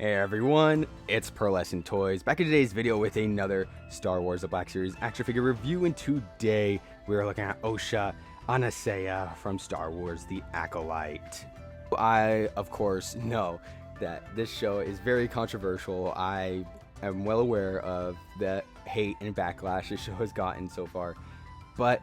Hey everyone, it's Pearlescent Toys, back in today's video with another Star Wars The Black Series action figure review, and today we're looking at OSHA ANISEYA from Star Wars The Acolyte. I, of course, know that this show is very controversial. I am well aware of the hate and backlash this show has gotten so far, but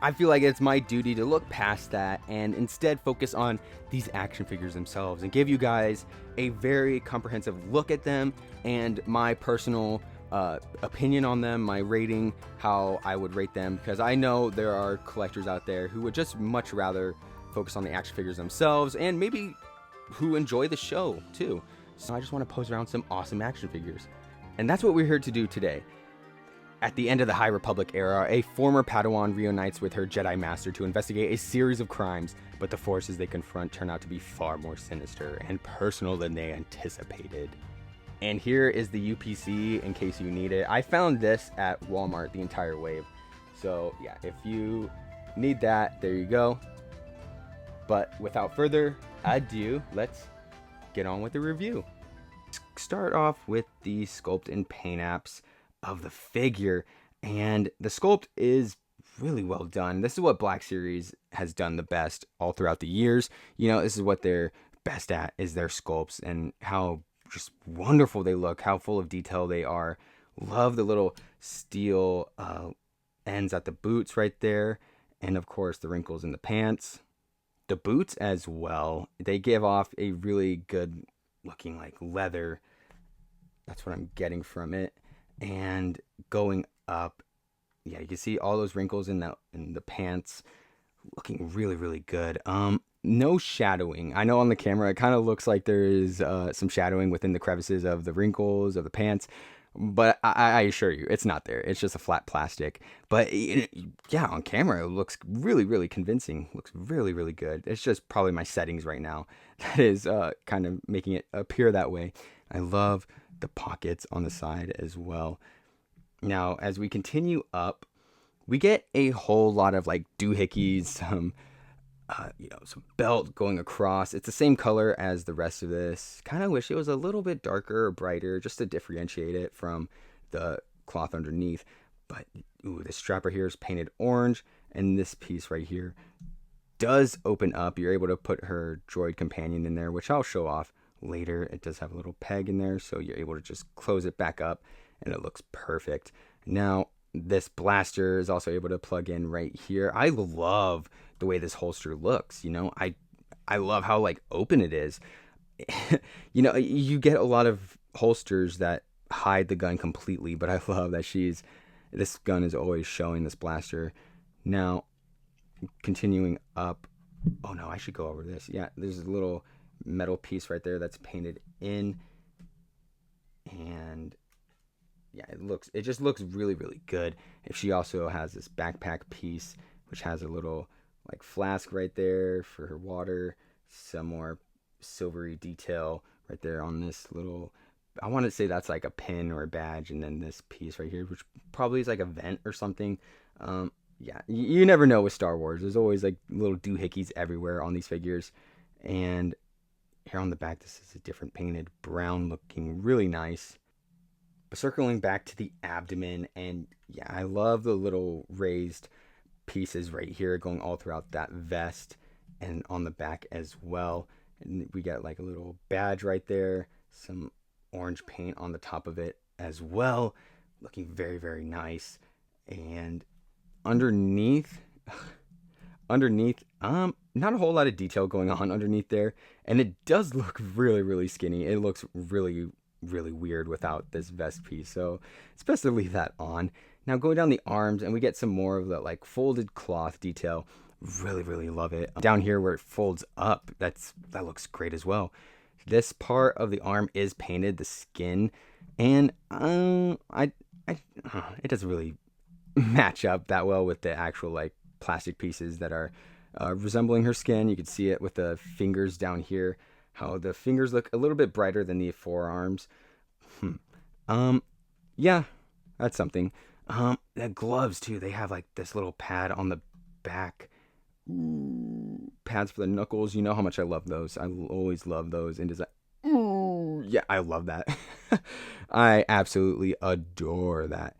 I feel like it's my duty to look past that and instead focus on these action figures themselves and give you guys a very comprehensive look at them and my personal opinion on them, my rating, how I would rate them, because I know there are collectors out there who would just much rather focus on the action figures themselves and maybe who enjoy the show too. So I just want to pose around some awesome action figures. And that's what we're here to do today. At the end of the High Republic era, a former Padawan reunites with her Jedi Master to investigate a series of crimes, but the forces they confront turn out to be far more sinister and personal than they anticipated. And here is the UPC in case you need it. I found this at Walmart, the entire wave. So yeah, if you need that, there you go. But without further ado, let's get on with the review. Start off with the sculpt and paint apps of the figure, and the sculpt is really well done. This is what Black Series has done the best all throughout the years. This is what they're best at, is their sculpts and how just wonderful they look, how full of detail they are. Love the little steel ends at the boots right there, and of course the wrinkles in the pants. The boots as well, they give off a really good looking like leather. That's what I'm getting from it. And going up, yeah, you can see all those wrinkles in the pants, looking really good. No shadowing. I know on the camera it kind of looks like there is some shadowing within the crevices of the wrinkles of the pants, but I assure you it's not there. It's just a flat plastic. But yeah, on camera it looks really convincing. Looks really good. It's just probably my settings right now that is kind of making it appear that way. I love the pockets on the side as well. Now, as we continue up, we get a whole lot of like doohickeys, some belt going across. It's the same color as the rest of this. Kind of wish it was a little bit darker or brighter just to differentiate it from the cloth underneath. But ooh, the strapper here is painted orange, and this piece right here does open up. You're able to put her droid companion in there, which I'll show off later. It does have a little peg in there, so you're able to just close it back up and it looks perfect. Now this blaster is also able to plug in right here. I love the way this holster looks. I love how like open it is. You get a lot of holsters that hide the gun completely, but I love that this gun is always showing, this blaster. Now continuing up, oh no, I should go over this. Yeah, there's a little metal piece right there that's painted in, and yeah, it just looks really good. If she also has this backpack piece which has a little like flask right there for her water, some more silvery detail right there on this little, I want to say that's like a pin or a badge, and then this piece right here which probably is like a vent or something. Yeah, you never know with Star Wars. There's always like little doohickeys everywhere on these figures. And here on the back, this is a different painted brown, looking really nice. But circling back to the abdomen, and yeah, I love the little raised pieces right here going all throughout that vest and on the back as well. And we got like a little badge right there, some orange paint on the top of it as well, looking very nice. And underneath, not a whole lot of detail going on underneath there, and it does look really skinny. It looks really weird without this vest piece, so it's best to leave that on. Now going down the arms, and we get some more of the like folded cloth detail. Really love it. Down here where it folds up, that looks great as well. This part of the arm is painted, the skin, and it doesn't really match up that well with the actual like plastic pieces that are resembling her skin. You can see it with the fingers down here, how the fingers look a little bit brighter than the forearms. Yeah, that's something. The gloves too, they have like this little pad on the back. Pads for the knuckles. You know how much I love those. I always love those. And Yeah, I love that. I absolutely adore that.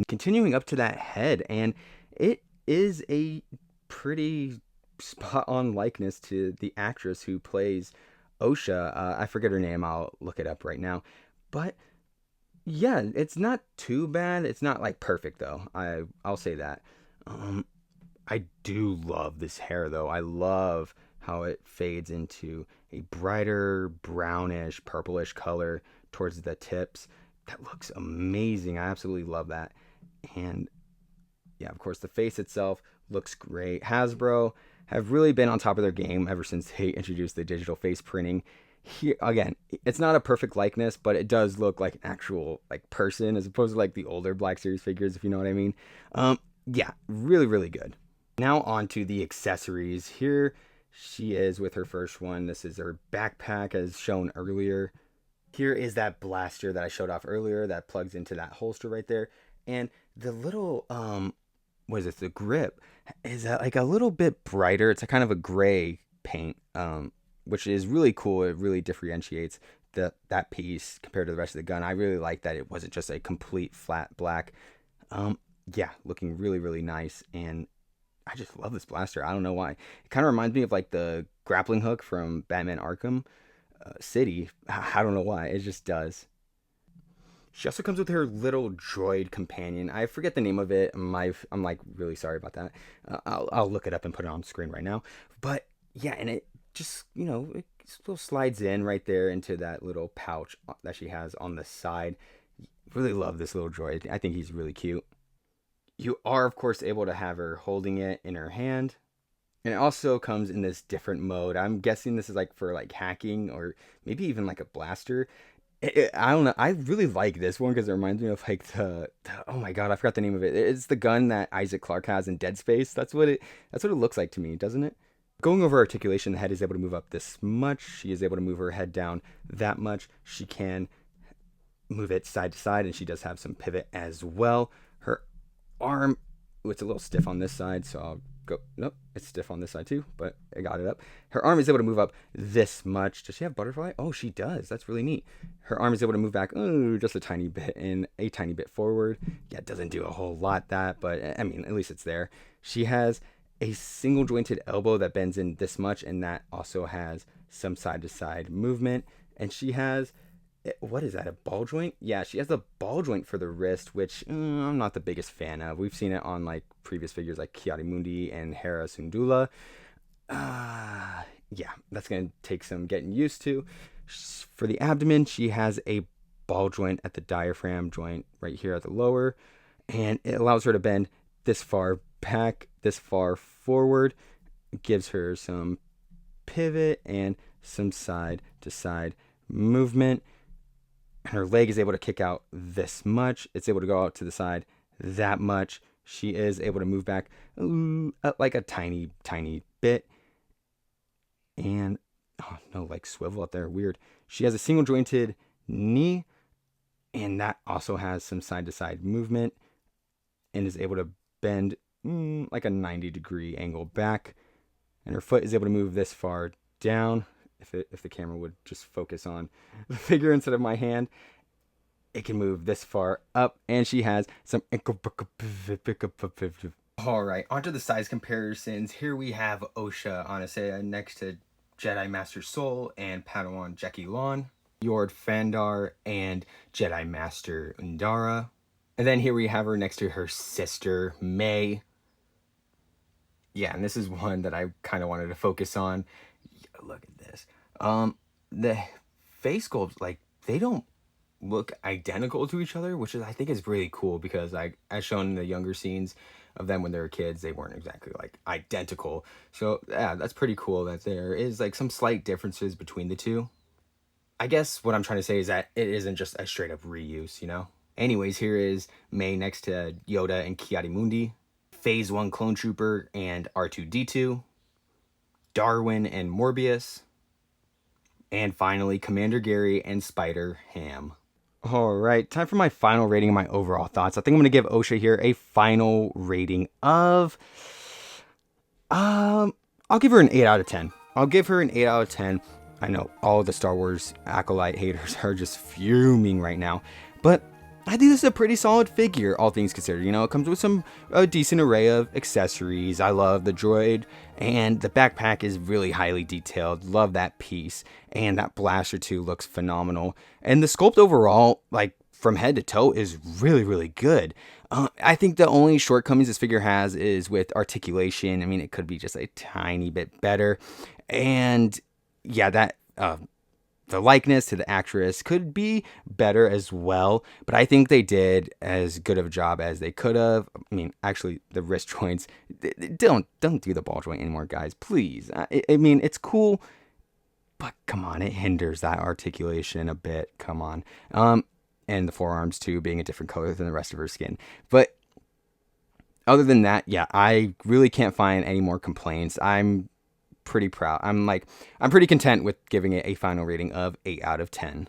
Continuing up to that head, and it is a pretty spot on likeness to the actress who plays OSHA. I forget her name. I'll look it up right now. But yeah, it's not too bad. It's not like perfect though. I'll say that. Um, I do love this hair though. I love how it fades into a brighter brownish, purplish color towards the tips. That looks amazing. I absolutely love that. And yeah, of course, the face itself looks great. Hasbro have really been on top of their game ever since they introduced the digital face printing. Here again, it's not a perfect likeness, but it does look like an actual like person as opposed to like the older Black Series figures, if you know what I mean. Yeah, really, really good. Now on to the accessories. Here she is with her first one. This is her backpack as shown earlier. Here is that blaster that I showed off earlier that plugs into that holster right there. And the little, what is it? The grip is like a little bit brighter. It's a kind of a gray paint, which is really cool. It really differentiates that piece compared to the rest of the gun. I really like that it wasn't just a complete flat black. Yeah, looking really, really nice. And I just love this blaster. I don't know why. It kind of reminds me of like the grappling hook from Batman Arkham City. I don't know why. It just does. She also comes with her little droid companion. I forget the name of it. I'm like really sorry about that. I'll look it up and put it on screen right now. But yeah, and it just, you know, it still slides in right there into that little pouch that she has on the side. Really love this little droid. I think he's really cute. You are, of course, able to have her holding it in her hand. And it also comes in this different mode. I'm guessing this is like for like hacking or maybe even like a blaster. I don't know. I really like this one because it reminds me of like the oh my god, I forgot the name of it. It's the gun that Isaac Clarke has in Dead Space. That's what it looks like to me, doesn't it? Going over articulation, the head is able to move up this much. She is able to move her head down that much. She can move it side to side, and she does have some pivot as well. Her arm, it's a little stiff on this side, so I'll go. Nope, it's stiff on this side too, but I got it up. Her arm is able to move up this much. Does she have butterfly? Oh, she does. That's really neat. Her arm is able to move back just a tiny bit and a tiny bit forward. Yeah, it doesn't do a whole lot that, but I mean, at least it's there. She has a single jointed elbow that bends in this much, and that also has some side to side movement. And she has, what is that, a ball joint? Yeah, she has a ball joint for the wrist, which I'm not the biggest fan of. We've seen it on like previous figures like Ki-Adi-Mundi and Hera Syndulla. Yeah, that's going to take some getting used to. For the abdomen, she has a ball joint at the diaphragm joint right here at the lower, and it allows her to bend this far back, this far forward. It gives her some pivot and some side to side movement. And her leg is able to kick out this much. It's able to go out to the side that much. She is able to move back like a tiny, tiny bit. And, oh no, like swivel up there. Weird. She has a single jointed knee. And that also has some side to side movement. And is able to bend like a 90-degree angle back. And her foot is able to move this far down. If the camera would just focus on the figure instead of my hand, it can move this far up, and she has some ankle. All right, onto the size comparisons. Here we have OSHA ANISEYA next to Jedi Master Soul and Padawan Jackie Lon, Yord Fandar and Jedi Master Undara, and then here we have her next to her sister May. Yeah, and this is one that I kind of wanted to focus on. Look at this. The face sculpts, like, they don't look identical to each other, which is, I think, is really cool because, like, as shown in the younger scenes of them when they were kids, they weren't exactly like identical. So yeah, that's pretty cool that there is like some slight differences between the two. I guess what I'm trying to say is that it isn't just a straight up reuse, you know? Anyways, here is May next to Yoda and Ki-Adi-Mundi, Phase 1 Clone Trooper and R2-D2, Darwin and Morbius, and finally Commander Gary and Spider Ham. All right, time for my final rating and my overall thoughts. I think I'm going to give OSHA here a final rating of, I'll give her an 8 out of 10. I'll give her an 8 out of 10. I know all the Star Wars Acolyte haters are just fuming right now, but I think this is a pretty solid figure, all things considered. You know, it comes with a decent array of accessories. I love the droid, and the backpack is really highly detailed. Love that piece, and that blaster too looks phenomenal. And the sculpt overall, like from head to toe, is really, really good. I think the only shortcomings this figure has is with articulation. I mean, it could be just a tiny bit better, and yeah, that the likeness to the actress could be better as well, but I think they did as good of a job as they could have. I mean, actually, the wrist joints, don't do the ball joint anymore, guys, please. I mean, it's cool, but come on, it hinders that articulation a bit. Come on. And the forearms too, being a different color than the rest of her skin. But other than that, yeah, I really can't find any more complaints. I'm pretty proud. I'm pretty content with giving it a final rating of 8 out of 10.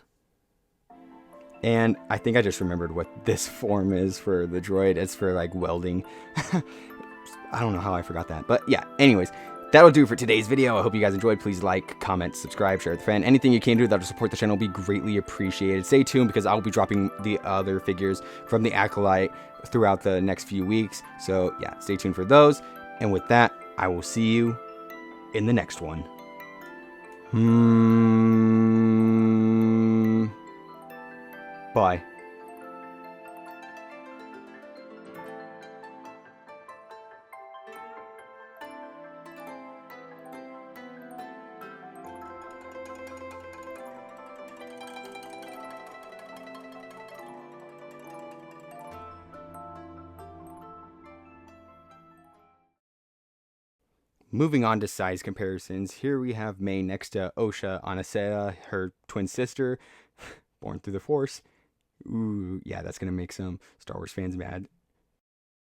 And I think I just remembered what this form is for the droid. It's for like welding. I don't know how I forgot that, but yeah, anyways, that'll do for today's video. I hope you guys enjoyed. Please like, comment, subscribe, share with a friend. Anything you can do that'll support the channel will be greatly appreciated. Stay tuned because I'll be dropping the other figures from the Acolyte throughout the next few weeks. So yeah, stay tuned for those. And with that, I will see you in the next one. Bye. Moving on to size comparisons, here we have May next to OSHA ANISEYA, her twin sister, born through the Force. Ooh, yeah, that's going to make some Star Wars fans mad.